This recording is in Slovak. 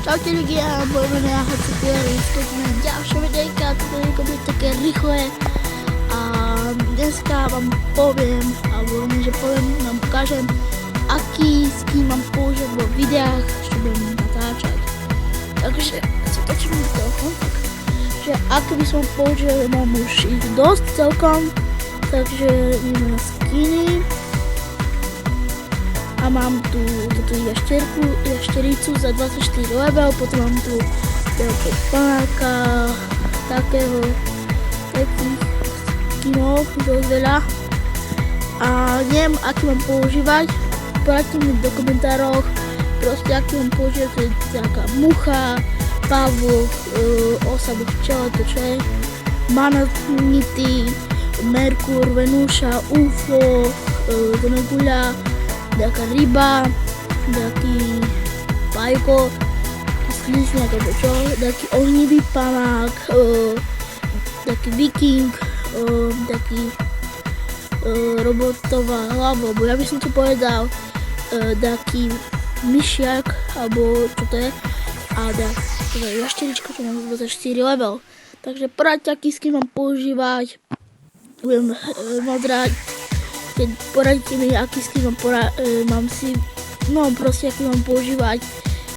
Čaute ľudia, budeme náhať sa na ďalšie videjka, toto videjko bude také rýchle a dneska vám poviem, alebo nie, že poviem, vám ukážem, aký skin mám použiť vo videách, čo budem natáčať. Takže si točím do telefón, takže aký by som použil, mám už ich dosť celkom, takže ideme na skiny. A mám tu jaštericu za 24 level, potom mám tu veľkého panáka, takých skinov, dosť veľa. A neviem, aký mám používať, poradte mi do komentároch, proste aký mám používať, to je taká mucha, pavúk, osa do včele, to čo je, manatnity, Merkur, Venúša, UFO, Zemeguľa, nejaká ryba, nejaký pajko, sklisňák alebo čo, nejaký ohnivý panák, nejaký viking, nejaký robotová hlava, alebo ja by som to povedal, nejaký myšiak, alebo čo to je, a jašterička, čo mám 24 level. Takže poradte, aký skin mám používať, budem moc rád, keď poradíte mi, aký skin mám proste aký mám používať.